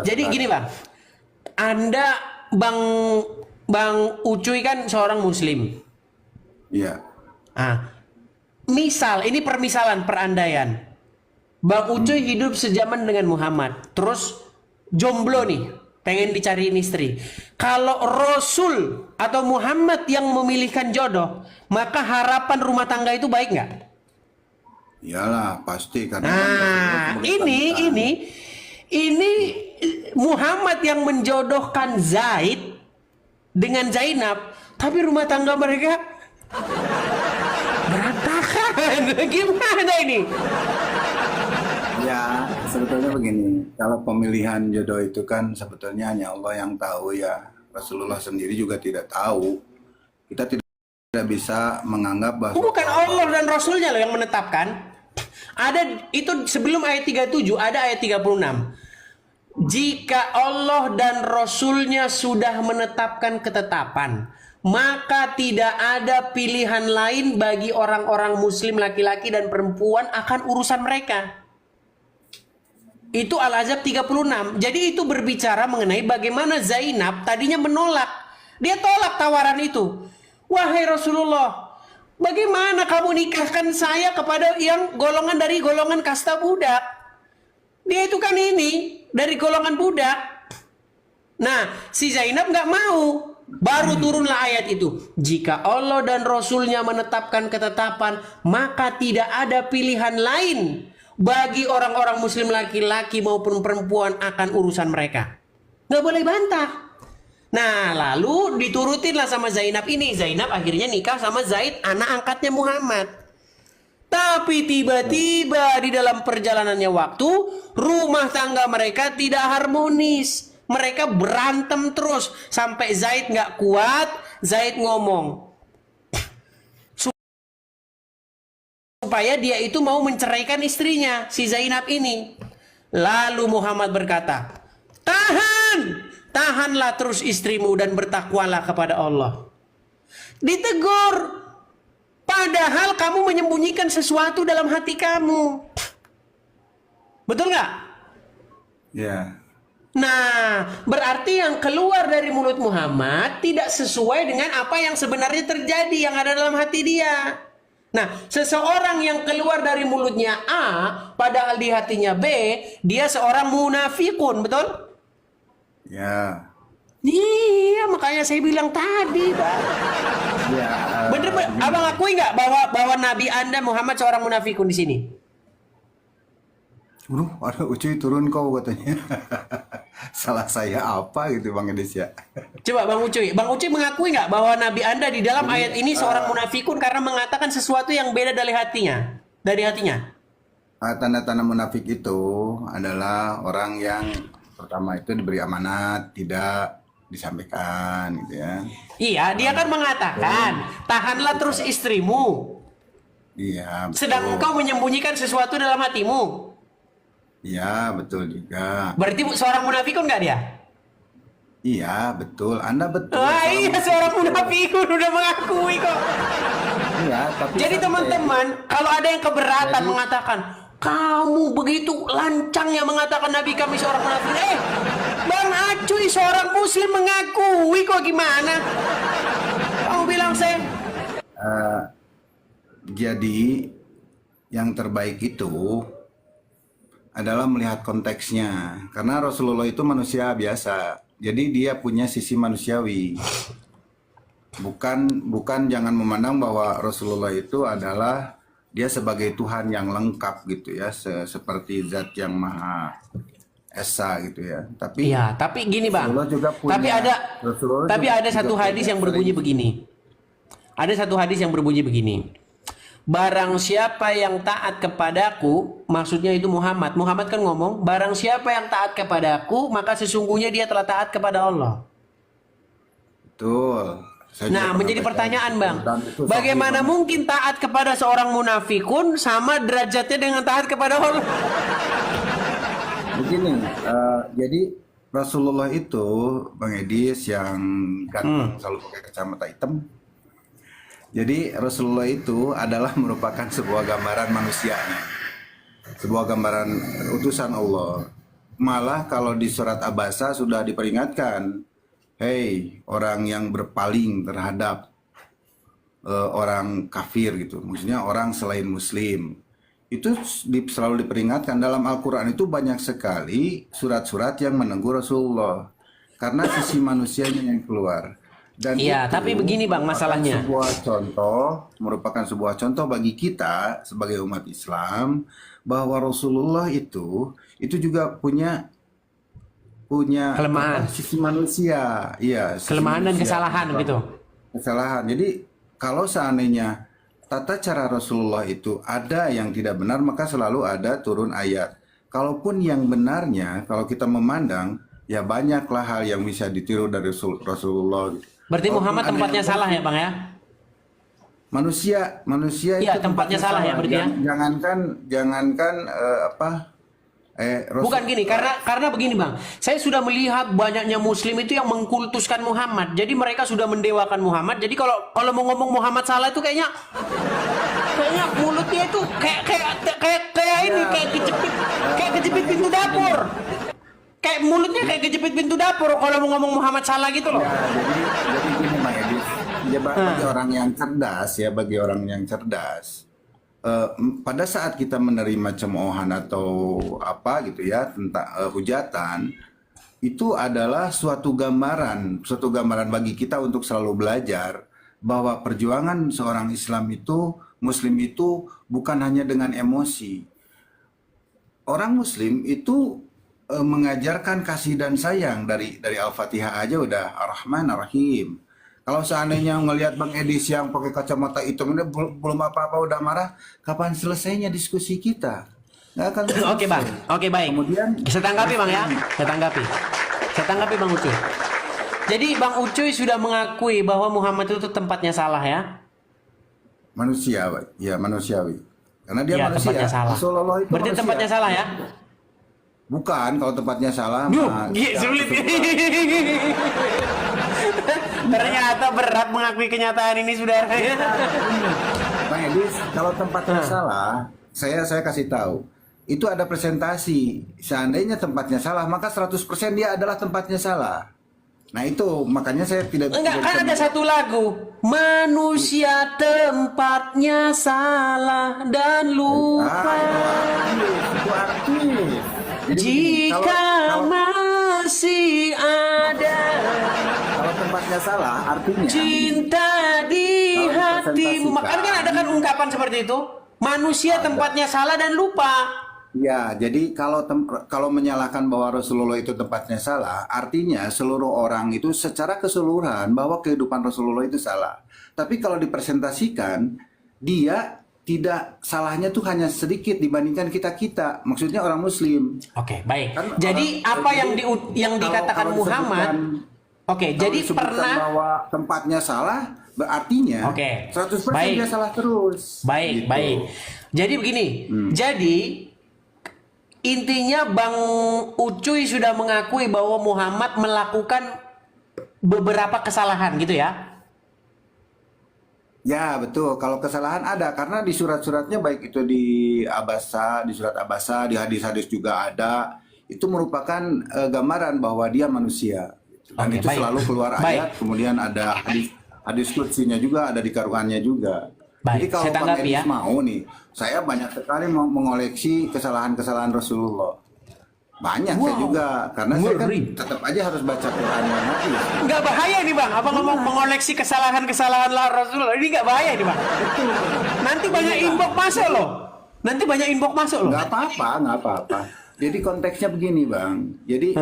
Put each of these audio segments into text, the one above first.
Jadi gini Bang, Anda Bang Bang Ucuy kan seorang Muslim. Iya. Ah, misal ini permisalan perandaian. Bang Ucuy hidup sejaman dengan Muhammad, terus jomblo nih, pengen dicariin istri. Kalau Rasul atau Muhammad yang memilihkan jodoh, maka harapan rumah tangga itu baik nggak? Iyalah, pasti karena kan Rasulullah Nah, sebagai ini panutan. ini ini Muhammad yang menjodohkan Zaid dengan Zainab, tapi rumah tangga mereka berantakan. Gimana ini? Ya, sebetulnya begini, kalau pemilihan jodoh itu kan sebetulnya hanya Allah yang tahu ya. Rasulullah sendiri juga tidak tahu. Kita tidak bisa menganggap bahwa Bukan Allah dan Rasulnya loh yang menetapkan. Ada itu sebelum ayat 37, ada ayat 36. Jika Allah dan Rasulnya sudah menetapkan ketetapan, maka tidak ada pilihan lain bagi orang-orang muslim laki-laki dan perempuan akan urusan mereka. Itu Al-Ahzab 36. Jadi itu berbicara mengenai bagaimana Zainab tadinya menolak. Dia tolak tawaran itu. Wahai Rasulullah, bagaimana kamu nikahkan saya kepada yang golongan dari golongan kasta budak? Dia itu kan ini dari golongan budak. Nah, si Zainab nggak mau. Baru turunlah ayat itu. Jika Allah dan Rasulnya menetapkan ketetapan, maka tidak ada pilihan lain bagi orang-orang muslim laki-laki maupun perempuan akan urusan mereka. Nggak boleh bantah. Nah, lalu diturutinlah sama Zainab ini. Zainab akhirnya nikah sama Zaid, anak angkatnya Muhammad. Tapi tiba-tiba di dalam perjalanannya waktu, rumah tangga mereka tidak harmonis. Mereka berantem terus. Sampai Zaid nggak kuat, Zaid ngomong supaya dia itu mau menceraikan istrinya, si Zainab ini. Lalu Muhammad berkata, tahanlah terus istrimu dan bertakwalah kepada Allah. Ditegur. Padahal kamu menyembunyikan sesuatu dalam hati kamu. Betul nggak? ya, Nah, berarti yang keluar dari mulut Muhammad tidak sesuai dengan apa yang sebenarnya terjadi yang ada dalam hati dia. Nah, seseorang yang keluar dari mulutnya A, padahal di hatinya B, dia seorang munafikun, betul? ya, Iya, makanya saya bilang tadi, Bang. ya. Bener, abang akui nggak bahwa Nabi Anda Muhammad seorang munafikun di sini? Ada Ucuy turun kau katanya. Salah saya apa gitu Bang Edis ya? Coba Bang Ucuy mengakui nggak bahwa Nabi Anda di dalam ayat ini seorang munafikun karena mengatakan sesuatu yang beda dari hatinya, Tanda-tanda munafik itu adalah orang yang pertama itu diberi amanat, tidak disampaikan gitu ya. Iya, dia kan mengatakan tahanlah terus istrimu, Iya, sedang betul. engkau menyembunyikan sesuatu dalam hatimu. Iya, betul juga. Berarti seorang munafikun nggak dia? Iya, betul. Anda betul. Wah, iya seorang munafikun udah mengakui kok. Iya, tapi Jadi sampai- teman-teman, kalau ada yang keberatan Jadi- mengatakan kamu begitu lancangnya mengatakan Nabi kami seorang munafik. Bang Acuy seorang muslim mengakui kok gimana? Kamu bilang saya Eh, jadi yang terbaik itu adalah melihat konteksnya. Karena Rasulullah itu manusia biasa. Jadi dia punya sisi manusiawi. Bukan jangan memandang bahwa Rasulullah itu adalah dia sebagai Tuhan yang lengkap gitu ya, seperti zat yang maha esa gitu ya. Tapi iya, tapi gini Bang. Rasulullah juga punya- Rasulullah Tapi juga- ada satu juga hadis punya yang berbunyi sering- begini. Ada satu hadis yang berbunyi begini. Barang siapa yang taat kepadaku, maksudnya itu Muhammad. Muhammad kan ngomong, barang siapa yang taat kepadaku, maka sesungguhnya dia telah taat kepada Allah. Betul. Saya juga Nah, pernah menjadi baca pertanyaan itu. Bang, Dan itu bagaimana sahih, mungkin taat kepada seorang munafikun sama derajatnya dengan taat kepada Allah? Begini, jadi Rasulullah itu Bang Edis yang ganteng selalu pakai kacamata hitam. Jadi Rasulullah itu adalah merupakan sebuah gambaran manusianya, sebuah gambaran utusan Allah. malah kalau di surat Abasa sudah diperingatkan, hei orang yang berpaling terhadap orang kafir gitu, maksudnya orang selain Muslim. Itu selalu diperingatkan dalam Al-Quran itu banyak sekali surat-surat yang menegur Rasulullah karena sisi manusianya yang keluar. Dan Iya, itu tapi begini Bang masalahnya. merupakan sebuah contoh bagi kita sebagai umat Islam bahwa Rasulullah itu juga punya Kelemahan. sisi manusia, iya, sisi Kelemahan dan manusia. kesalahan gitu. Kesalahan. Jadi kalau seandainya tata cara Rasulullah itu ada yang tidak benar, maka selalu ada turun ayat. Kalaupun yang benarnya, kalau kita memandang, ya banyaklah hal yang bisa ditiru dari Rasulullah. Berarti Kalaupun Muhammad ada tempatnya yang salah ya Bang ya? manusia Iya, itu tempatnya salah ya berarti ya? Jangankan Bukan gini, karena begini Bang. Saya sudah melihat banyaknya muslim itu yang mengkultuskan Muhammad. Jadi mereka sudah mendewakan Muhammad. Jadi kalau mau ngomong Muhammad salah itu kayaknya mulutnya itu kayak ini kayak kejepit pintu dapur. Kayak mulutnya kayak kejepit pintu dapur kalau mau ngomong Muhammad salah gitu loh. Ya, jadi gini Bang Edis, ya bagi orang yang cerdas ya, bagi orang yang cerdas. Pada saat kita menerima cemoohan atau apa gitu ya tentang hujatan, itu adalah suatu gambaran bagi kita untuk selalu belajar bahwa perjuangan seorang Islam itu, Muslim itu bukan hanya dengan emosi. Orang Muslim itu mengajarkan kasih dan sayang dari Al-Fatihah aja udah Ar-Rahman Ar-Rahim. Kalau seandainya ngelihat Bang Edis yang pakai kacamata hitam ini belum apa-apa udah marah, kapan selesainya diskusi kita? Nggak akan selesai. Oke Bang, oke baik. Kemudian Saya tanggapi Bang ya, saya tanggapi Bang Ucuy. Jadi Bang Ucuy sudah mengakui bahwa Muhammad itu tempatnya salah ya? manusia, ya manusiawi. Karena dia Iya, manusia. tempatnya salah. Rasulullah itu Berarti manusia. tempatnya salah ya? Bukan, kalau tempatnya salah. Duh, ya, sulit. Rasulullah. Ternyata berat mengakui kenyataan ini saudara. Bang Edis, kalau tempatnya salah, saya kasih tahu. Itu ada presentasi. Seandainya tempatnya salah, maka 100% dia adalah tempatnya salah. Nah itu makanya saya tidak Enggak, kan ada satu lagu. Manusia tempatnya salah dan lupa. Itu artis. Jadi Jika kalau masih ada tempatnya salah, artinya cinta di Kalau hatimu. dipresentasikan. Makanya kan ada kan ungkapan seperti itu. Manusia tempatnya salah dan lupa. ya, jadi kalau menyalahkan bahwa Rasulullah itu tempatnya salah, artinya seluruh orang itu secara keseluruhan bahwa kehidupan Rasulullah itu salah. Tapi kalau dipresentasikan, dia tidak salahnya tuh hanya sedikit dibandingkan kita. Maksudnya orang Muslim. Oke, baik. Kan Jadi orang- apa jadi yang dikatakan kalau Muhammad? Oke, kalau jadi disebutkan pernah. bahwa tempatnya salah, berartinya Oke, 100% baik. dia salah terus. Baik, Gitu. baik. Jadi begini. Jadi intinya Bang Ucuy sudah mengakui bahwa Muhammad melakukan beberapa kesalahan gitu ya. Ya betul, kalau kesalahan ada karena di surat-suratnya baik itu di Abasa, di surat Abasa, di hadis-hadis juga ada. Itu merupakan gambaran bahwa dia manusia. Dan Oke, itu baik. selalu keluar Baik. ayat, kemudian ada hadis kutsinya juga, ada di Qurannya juga. Baik, Jadi kalau saya Bang tanggapi Edis ya. mau nih, saya banyak sekali mau mengoleksi kesalahan-kesalahan Rasulullah. Banyak saya Wow, juga, karena saya kan ngeri. tetap aja harus baca Quran dan hadis. Nggak bahaya nih Bang, apa ngomong mengoleksi kesalahan-kesalahan lah Rasulullah, ini nggak bahaya nih Bang. Nanti banyak inbox masuk loh. Nanti banyak inbox masuk loh. Nggak apa-apa. Jadi konteksnya begini Bang. Jadi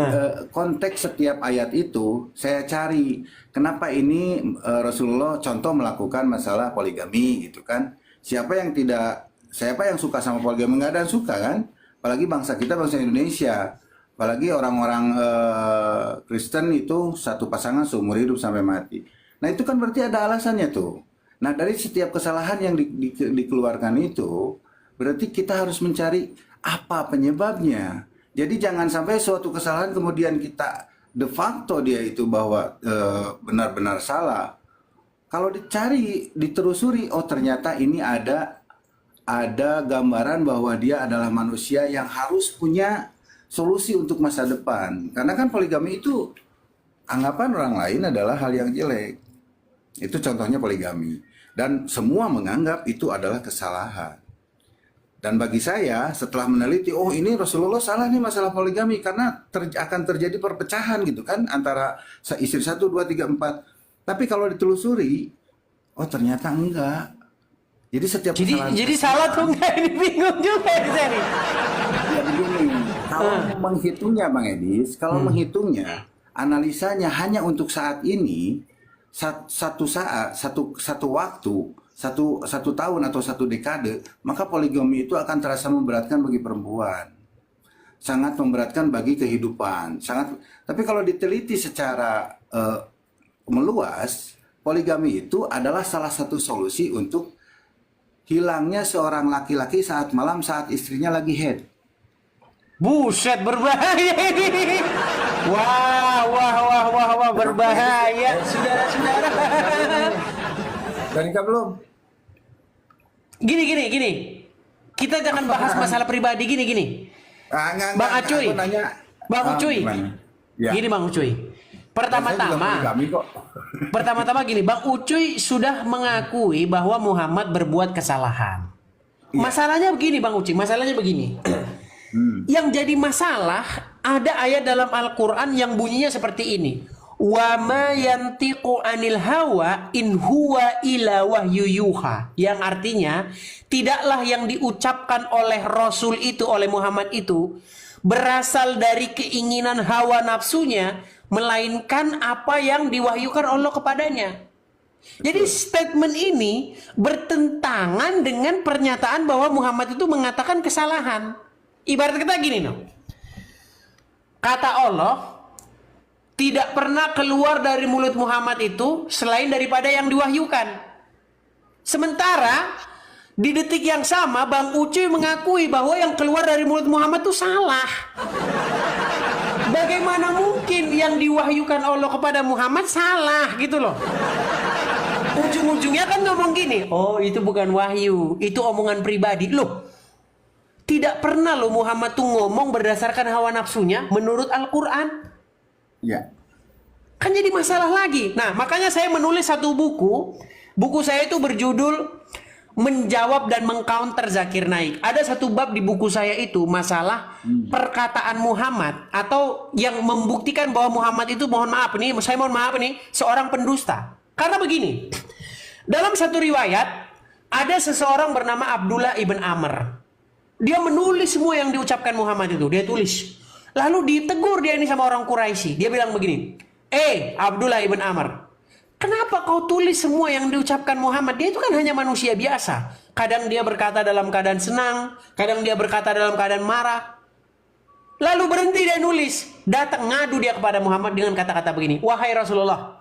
konteks setiap ayat itu saya cari. Kenapa ini Rasulullah contoh melakukan masalah poligami gitu kan. Siapa yang suka sama poligami? Nggak ada yang suka kan. Apalagi bangsa kita, bangsa Indonesia. Apalagi orang-orang Kristen itu satu pasangan seumur hidup sampai mati. Nah itu kan berarti ada alasannya tuh. Nah dari setiap kesalahan yang dikeluarkan itu, berarti kita harus mencari apa penyebabnya. Jadi jangan sampai suatu kesalahan kemudian kita de facto dia itu bahwa benar-benar salah. Kalau dicari, ditelusuri, oh ternyata ini ada gambaran bahwa dia adalah manusia yang harus punya solusi untuk masa depan. Karena kan poligami itu anggapan orang lain adalah hal yang jelek. Itu contohnya poligami. Dan semua menganggap itu adalah kesalahan. Dan bagi saya setelah meneliti, oh ini Rasulullah salah nih masalah poligami karena akan terjadi perpecahan gitu kan antara istri 1, 2, 3, 4. Tapi kalau ditelusuri, oh ternyata enggak. Jadi setiap Jadi salah tuh enggak, ini bingung juga ini saya nih. ya begini, kalau menghitungnya Bang Edis, kalau menghitungnya, analisanya hanya untuk saat ini, satu saat, satu waktu, satu tahun atau satu dekade, maka poligami itu akan terasa memberatkan bagi perempuan, sangat memberatkan bagi kehidupan, sangat. Tapi kalau diteliti secara meluas, poligami itu adalah salah satu solusi untuk hilangnya seorang laki-laki saat malam saat istrinya lagi head. Buset, berbahaya ini. Wah, berbahaya, saudara-saudara. Dan nikah belum? Gini. Kita jangan bahas masalah pribadi gini. Bang Acuy. Bang Ucuy. Ya. Gini Bang Ucuy. Pertama-tama gini, Bang Ucuy sudah mengakui bahwa Muhammad berbuat kesalahan. Iya. Masalahnya begini Bang Ucuy, Yang jadi masalah ada ayat dalam Al-Qur'an yang bunyinya seperti ini. Wa ma yantiqu anil hawa in huwa illa wahyu yuha. Yang artinya tidaklah yang diucapkan oleh Rasul itu, oleh Muhammad itu berasal dari keinginan hawa nafsunya, melainkan apa yang diwahyukan Allah kepadanya. Jadi statement ini bertentangan dengan pernyataan bahwa Muhammad itu mengatakan kesalahan. Ibarat kata gini kata Allah tidak pernah keluar dari mulut Muhammad itu selain daripada yang diwahyukan. Sementara di detik yang sama Bang Ucuy mengakui bahwa yang keluar dari mulut Muhammad itu salah. Bagaimana mungkin yang diwahyukan Allah kepada Muhammad salah gitu loh. Ujung-ujungnya kan ngomong gini, oh itu bukan wahyu, itu omongan pribadi. Loh, tidak pernah loh Muhammad tuh ngomong berdasarkan hawa nafsunya menurut Al-Quran. Ya. Kan jadi masalah lagi. Nah makanya saya menulis satu buku. Buku saya itu berjudul Menjawab dan Mengcounter Zakir Naik. Ada satu bab di buku saya itu masalah perkataan Muhammad atau yang membuktikan bahwa Muhammad itu mohon maaf nih, seorang pendusta. Karena begini, dalam satu riwayat ada seseorang bernama Abdullah ibn Amr. Dia menulis semua yang diucapkan Muhammad itu, dia tulis. Lalu ditegur dia ini sama orang Quraisy. Dia bilang begini, Abdullah ibn Amr, kenapa kau tulis semua yang diucapkan Muhammad? Dia itu kan hanya manusia biasa. Kadang dia berkata dalam keadaan senang, kadang dia berkata dalam keadaan marah. Lalu berhenti dia nulis. Datang ngadu dia kepada Muhammad dengan kata-kata begini. Wahai Rasulullah,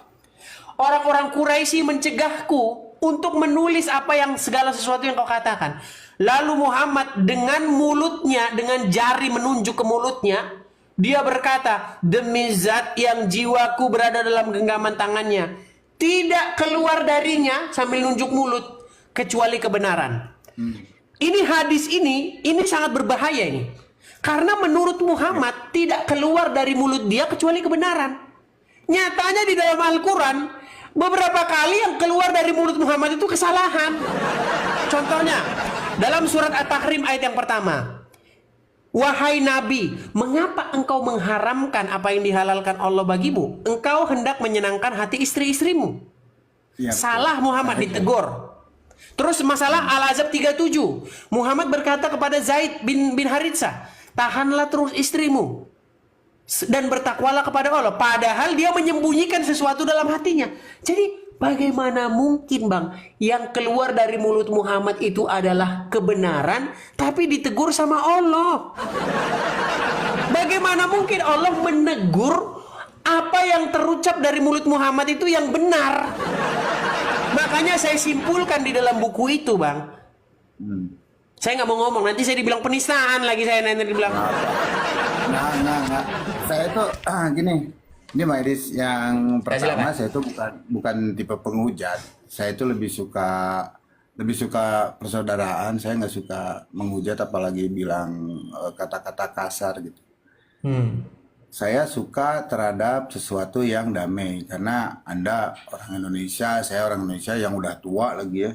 orang-orang Quraisy mencegahku untuk menulis apa yang segala sesuatu yang kau katakan. Lalu Muhammad dengan mulutnya, dengan jari menunjuk ke mulutnya, dia berkata, demi zat yang jiwaku berada dalam genggaman tangannya, tidak keluar darinya sambil nunjuk mulut kecuali kebenaran. Ini hadis ini sangat berbahaya ini. Karena menurut Muhammad tidak keluar dari mulut dia kecuali kebenaran. Nyatanya di dalam Al-Quran beberapa kali yang keluar dari mulut Muhammad itu kesalahan. Contohnya dalam surat At-Tahrim ayat yang pertama. Wahai Nabi, mengapa engkau mengharamkan apa yang dihalalkan Allah bagimu? Engkau hendak menyenangkan hati istri-istrimu. Ya, salah Muhammad ditegur. Terus masalah Al-Ahzab 37. Muhammad berkata kepada Zaid bin Haritsah, tahanlah terus istrimu dan bertakwalah kepada Allah. Padahal dia menyembunyikan sesuatu dalam hatinya. Jadi bagaimana mungkin Bang, yang keluar dari mulut Muhammad itu adalah kebenaran, tapi ditegur sama Allah? Bagaimana mungkin Allah menegur apa yang terucap dari mulut Muhammad itu yang benar? Makanya saya simpulkan di dalam buku itu Bang. Saya nggak mau ngomong, nanti saya dibilang penistaan lagi, saya nanti dibilang. Nah. Saya tuh gini. Ini Mbak Edis, yang pertama saya itu bukan tipe penghujat. Saya itu lebih suka persaudaraan. Saya nggak suka menghujat apalagi bilang kata-kata kasar gitu. Saya suka terhadap sesuatu yang damai karena Anda orang Indonesia, saya orang Indonesia yang udah tua lagi ya.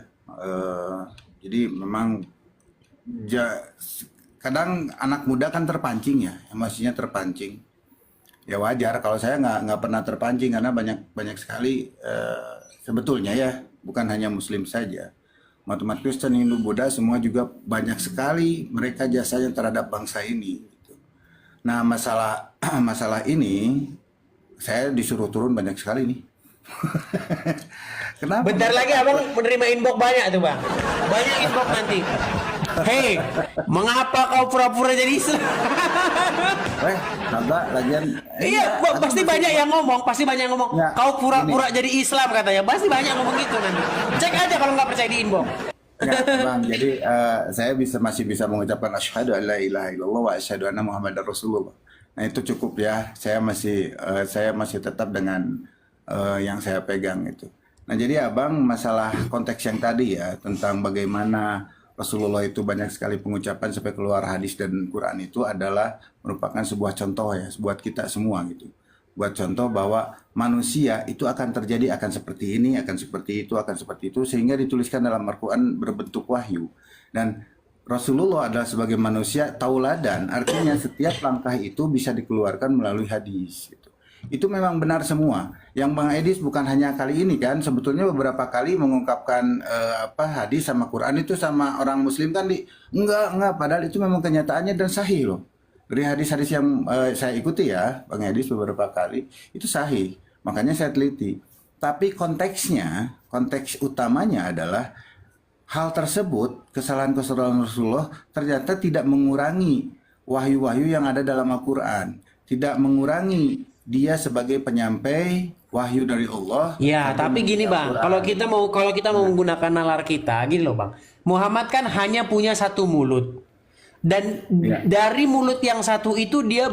Jadi memang kadang anak muda kan terpancing ya, emosinya terpancing. Ya wajar kalau saya nggak pernah terpancing karena banyak sekali sebetulnya ya, bukan hanya Muslim saja, umat Kristen, Hindu, Buddha semua juga banyak sekali mereka jasanya terhadap bangsa ini. Gitu. Nah masalah ini saya disuruh turun banyak sekali nih. Kenapa? Bentar lagi abang menerima inbox banyak tuh bang. Banyak inbox nanti. Hei, mengapa kau pura-pura jadi Islam? Kagak lagian. Iya, pasti banyak yang ngomong, Ya, kau pura-pura jadi Islam katanya. Pasti banyak ngomong gitu nanti. Cek aja kalau nggak percaya di inbox. Ya, Bang, jadi saya masih bisa mengucapkan asyhadu an la ilaha illallah wa asyhadu anna muhammadar rasulullah. Nah, itu cukup ya. Saya masih tetap dengan yang saya pegang itu. Nah, jadi Abang masalah konteks yang tadi ya tentang bagaimana Rasulullah itu banyak sekali pengucapan sampai keluar hadis dan Quran itu adalah merupakan sebuah contoh ya buat kita semua gitu. Buat contoh bahwa manusia itu akan terjadi akan seperti ini, akan seperti itu sehingga dituliskan dalam Al-Qur'an berbentuk wahyu. Dan Rasulullah adalah sebagai manusia tauladan, artinya setiap langkah itu bisa dikeluarkan melalui hadis gitu. Itu memang benar semua. Yang Bang Edis bukan hanya kali ini kan, sebetulnya beberapa kali mengungkapkan hadis sama Quran itu sama orang Muslim kan enggak, padahal itu memang kenyataannya dan sahih loh. Dari hadis-hadis yang saya ikuti ya, Bang Edis beberapa kali itu sahih. Makanya saya teliti. Tapi konteks utamanya adalah hal tersebut, kesalahan-kesalahan Rasulullah ternyata tidak mengurangi wahyu-wahyu yang ada dalam Al-Quran, tidak mengurangi dia sebagai penyampai wahyu dari Allah. Ya, tapi gini bang, kalau kita mau menggunakan nalar kita, gini loh bang. Muhammad kan hanya punya satu mulut, dan dari mulut yang satu itu dia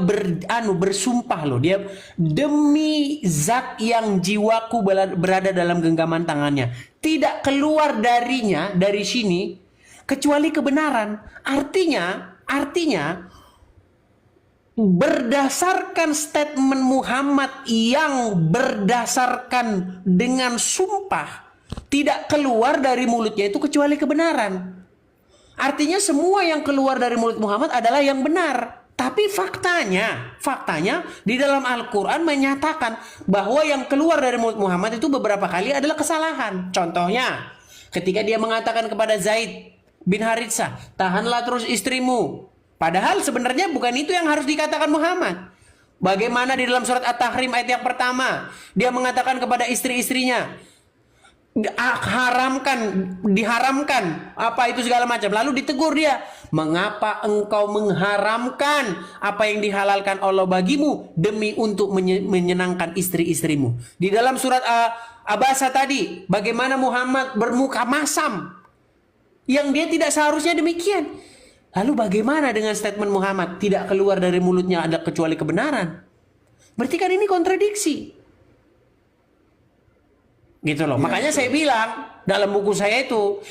bersumpah loh, dia demi zat yang jiwaku berada dalam genggaman tangannya, tidak keluar dari sini kecuali kebenaran. Artinya berdasarkan statement Muhammad yang berdasarkan dengan sumpah, tidak keluar dari mulutnya itu kecuali kebenaran. Artinya semua yang keluar dari mulut Muhammad adalah yang benar. Tapi faktanya di dalam Al-Quran menyatakan bahwa yang keluar dari mulut Muhammad itu beberapa kali adalah kesalahan. Contohnya ketika dia mengatakan kepada Zaid bin Haritsah, tahanlah terus istrimu. Padahal sebenarnya bukan itu yang harus dikatakan Muhammad. Bagaimana di dalam surat At-Tahrim ayat yang pertama, dia mengatakan kepada istri-istrinya, diharamkan apa itu segala macam. Lalu ditegur dia, mengapa engkau mengharamkan apa yang dihalalkan Allah bagimu demi untuk menyenangkan istri-istrimu. Di dalam surat Abasa tadi, bagaimana Muhammad bermuka masam, yang dia tidak seharusnya demikian. Lalu bagaimana dengan statement Muhammad tidak keluar dari mulutnya ada kecuali kebenaran? Berarti kan ini kontradiksi. Gitu loh. Makanya saya bilang dalam buku saya itu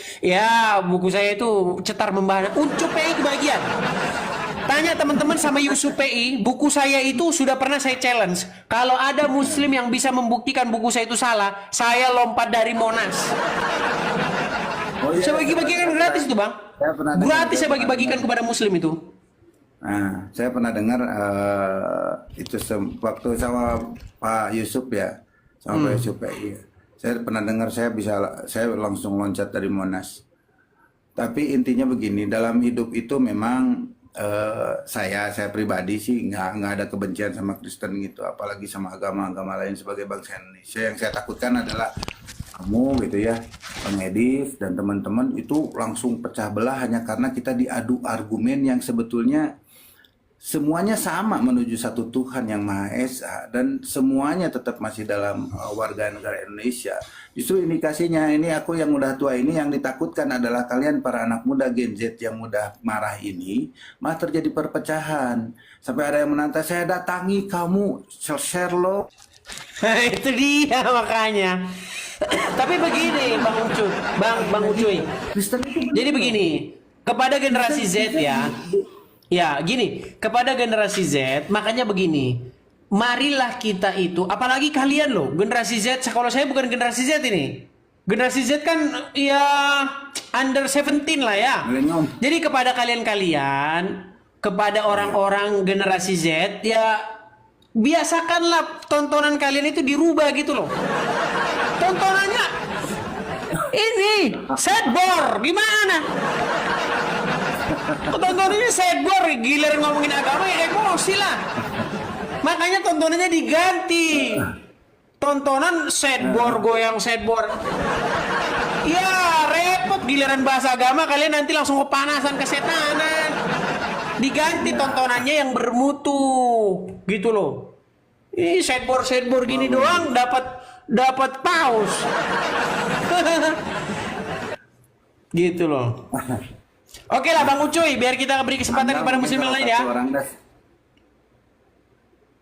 cetar membahana. Uncup PI kebagian. Tanya teman-teman sama Yusuf PI, buku saya itu sudah pernah saya challenge. Kalau ada muslim yang bisa membuktikan buku saya itu salah, saya lompat dari Monas. Saya bagi-bagikan gratis itu bang. Gratis saya bagi-bagikan kepada muslim itu. Nah, saya pernah dengar itu waktu sama Pak Yusuf ya, sama Pak Yusuf PI. Saya pernah dengar saya langsung loncat dari Monas. Tapi intinya begini, dalam hidup itu memang saya pribadi sih nggak ada kebencian sama Kristen gitu, apalagi sama agama-agama lain sebagai bangsa Indonesia. Yang saya takutkan adalah kamu gitu ya, Bang Edis dan teman-teman itu langsung pecah belah hanya karena kita diadu argumen yang sebetulnya semuanya sama menuju satu Tuhan yang Maha Esa dan semuanya tetap masih dalam warga negara Indonesia. Justru indikasinya ini aku yang udah tua ini yang ditakutkan adalah kalian para anak muda Gen Z yang mudah marah ini malah terjadi perpecahan. Sampai ada yang menantang saya datangi kamu share lo. Itu dia makanya. Tapi begini Bang Ucuy. Jadi begini, kepada generasi Z ya, Ya, gini, kepada generasi Z, makanya begini. Marilah kita itu, apalagi kalian loh, generasi Z, kalau saya bukan generasi Z ini. Generasi Z kan ya under 17 lah ya. Milenium. Jadi kepada kalian-kalian, kepada orang-orang generasi Z, ya biasakanlah tontonan kalian itu dirubah gitu loh. Tontonannya ini sedbor, gimana? Tontonannya sedbor, giliran ngomongin agama ya emosi lah. Makanya tontonannya diganti. Tontonan sedbor, goyang sedbor. Ya repot, giliran bahasa agama kalian nanti langsung kepanasan, kesetanan. Diganti tontonannya yang bermutu, gitu loh. Ih, sedbor gini doang dapat paus. Gitu loh. Oke lah Bang Ucuy, biar kita beri kesempatan kepada muslim yang lain ya.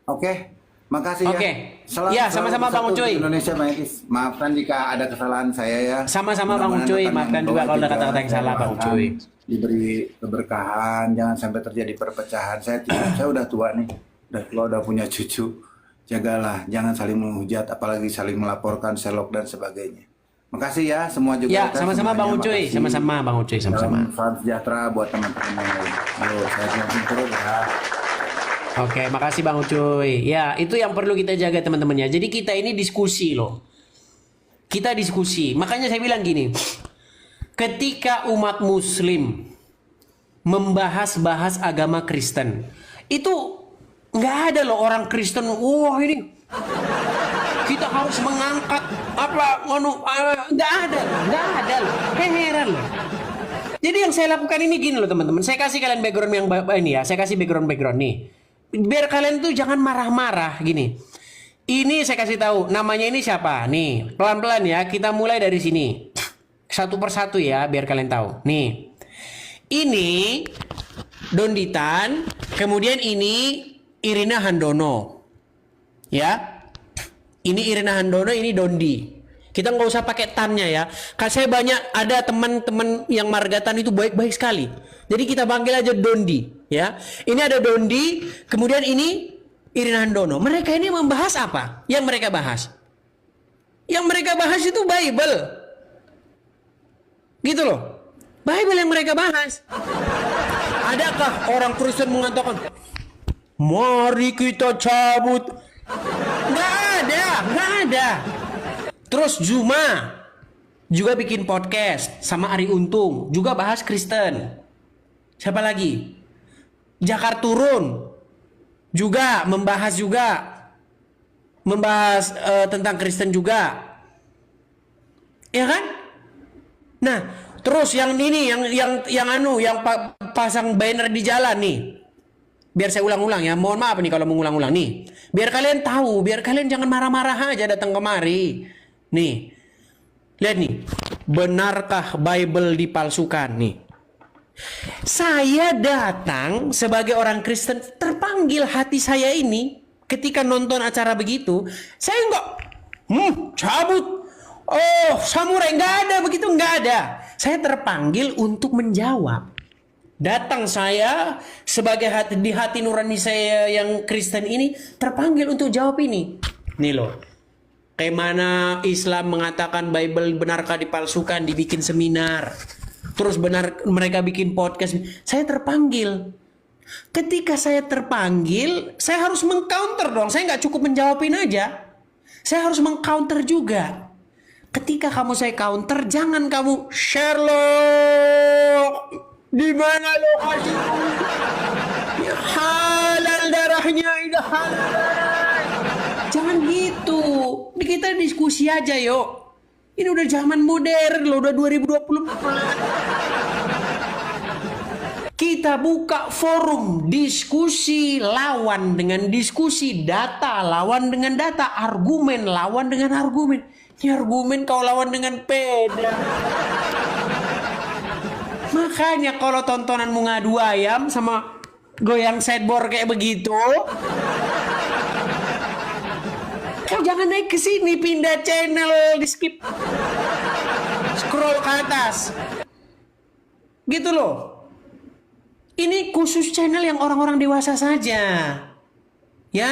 Oke, makasih Oke. ya. Ya, sama-sama Bang Satu Ucuy. Indonesia Maekis. Maafkan jika ada kesalahan saya ya. Sama-sama Bang Mudah-mudahan Ucuy, rekan maafkan yang juga bawah kalau ada kata-kata yang salah Bang doakan Ucuy. Diberi keberkahan, jangan sampai terjadi perpecahan. Saya udah tua nih, udah punya cucu. Jagalah, jangan saling menghujat, apalagi saling melaporkan, selok dan sebagainya. Makasih ya semua juga. Ya, sama-sama Bang Ucuy, sama-sama Bang Ucuy, sama-sama. Salam sejahtera buat teman-teman yang lain. Halo, saya Johnson terus ya. Oke, makasih Bang Ucuy. Ya, itu yang perlu kita jaga teman-teman ya. Jadi kita ini diskusi loh. Kita diskusi. Makanya saya bilang gini. Ketika umat muslim membahas agama Kristen, itu nggak ada loh orang Kristen, wah ini kita harus mengangkat apa, nggak ada loh. Heran loh. Jadi yang saya lakukan ini gini loh teman-teman. Saya kasih kalian background yang ini ya. Saya kasih background nih. Biar kalian tuh jangan marah-marah gini. Ini saya kasih tahu namanya ini siapa. Nih, pelan-pelan ya. Kita mulai dari sini. Satu persatu ya, biar kalian tahu. Nih. Ini Donditan, kemudian ini Irina Handono. Ya. Ini Irina Handono, ini Dondi. Kita nggak usah pakai tannya ya. Karena saya banyak ada teman-teman yang margatan itu baik-baik sekali. Jadi kita panggil aja Dondi, ya. Ini ada Dondi, kemudian ini Irina Handono. Mereka ini membahas apa? Yang mereka bahas. Yang mereka bahas itu Bible. Gitu loh. Bible yang mereka bahas. Adakah orang Kristen mengatakan, mari kita cabut? Nggak ada. Terus Zuma juga bikin podcast sama Ari Untung, juga bahas Kristen. Siapa lagi? Jakarta Turun juga membahas tentang Kristen juga. Ya kan? Nah, terus yang ini yang pasang banner di jalan nih. Biar saya ulang-ulang ya. Mohon maaf nih kalau mengulang-ulang nih. Biar kalian tahu, biar kalian jangan marah-marah aja datang kemari. Nih. Lihat nih. Benarkah Bible dipalsukan nih? Saya datang sebagai orang Kristen, terpanggil hati saya ini ketika nonton acara begitu. Saya enggak cabut. Oh, samurai, nggak ada begitu, nggak ada. Saya terpanggil untuk menjawab. Datang saya sebagai di hati nurani saya yang Kristen ini terpanggil untuk jawab ini. Nih loh. Kayak mana Islam mengatakan Bible benarkah dipalsukan, dibikin seminar. Terus mereka bikin podcast. Saya terpanggil. Ketika saya terpanggil, saya harus mengcounter dong. Saya nggak cukup menjawabin aja. Saya harus mengcounter juga. Ketika kamu saya counter, jangan kamu Sherlock, di mana lokasi halal darahnya, ini halal. Jangan gitu. Kita diskusi aja yuk. Ini udah zaman modern loh, udah 2024. Kita buka forum diskusi lawan dengan diskusi, data lawan dengan data, argumen lawan dengan argumen. Ini argumen kau lawan dengan peda. Makanya kalau tontonanmu ngadu ayam sama goyang sideboard kayak begitu, kau jangan naik ke sini, pindah channel, di skip, scroll ke atas, gitu loh. Ini khusus channel yang orang-orang dewasa saja. Ya.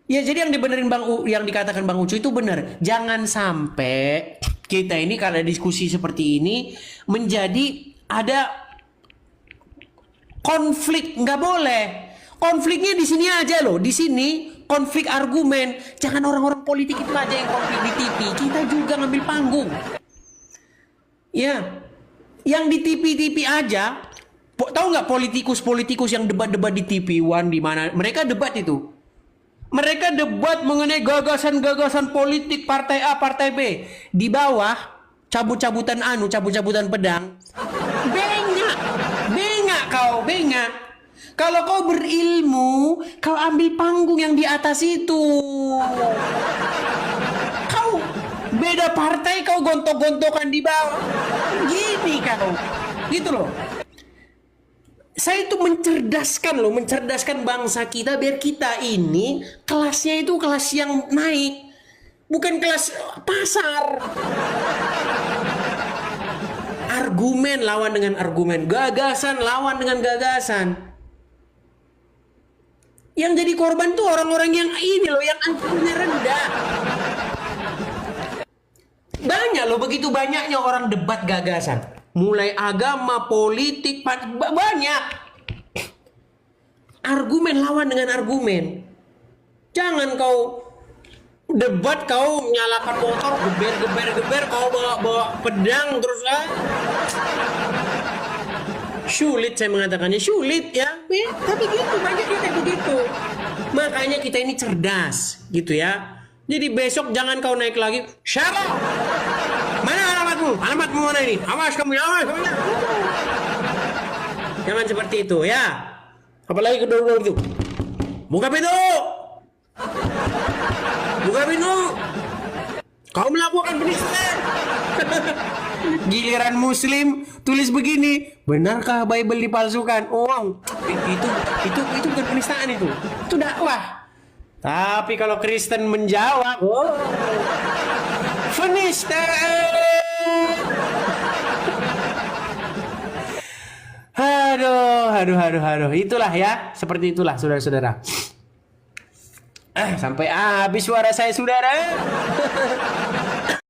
Ya, jadi yang dibenerin yang dikatakan Bang Ucu itu benar. Jangan sampai kita ini karena diskusi seperti ini menjadi ada konflik. Nggak boleh. Konfliknya di sini aja loh. Di sini konflik argumen. Jangan orang-orang politik itu aja yang konflik di TV. Kita juga ngambil panggung. Ya. Yang di TV-TV aja. Tahu nggak politikus-politikus yang debat-debat di TV One di mana? Mereka debat itu. Mereka debat mengenai gagasan-gagasan politik partai A, partai B. Di bawah cabut-cabutan cabut-cabutan pedang. Bengak kau, bengak. Kalau kau berilmu, kau ambil panggung yang di atas itu. Kau beda partai, kau gontok-gontokan di bawah. Gini kau. Gitu loh. Saya itu mencerdaskan bangsa kita biar kita ini kelasnya itu kelas yang naik, bukan kelas pasar. Argumen lawan dengan argumen, gagasan lawan dengan gagasan. Yang jadi korban tuh orang-orang yang ini loh, yang IQ-nya rendah. Banyak loh, begitu banyaknya orang debat gagasan. Mulai agama, politik, banyak. Argumen lawan dengan argumen. Jangan kau debat, kau nyalakan motor, geber, kau bawa pedang terus Sulit saya mengatakannya, sulit ya. Tapi gitu, banyak kita begitu. Makanya kita ini cerdas, gitu ya. Jadi besok jangan kau naik lagi. Siapa? Mana alamatmu? Alamatmu mana ini? Awas kamu, awas. Jangan seperti itu ya. Apalagi kedua-dua itu. Buka pintu. Buka pintu. Kau melakukan penistaan. Giliran Muslim tulis begini, benarkah Bible dipalsukan? Oh, itu bukan penistaan itu. Itu dakwah. Tapi kalau Kristen menjawab, penistaan. Aduh. Itulah ya, seperti itulah saudara-saudara. Sampai habis suara saya, saudara.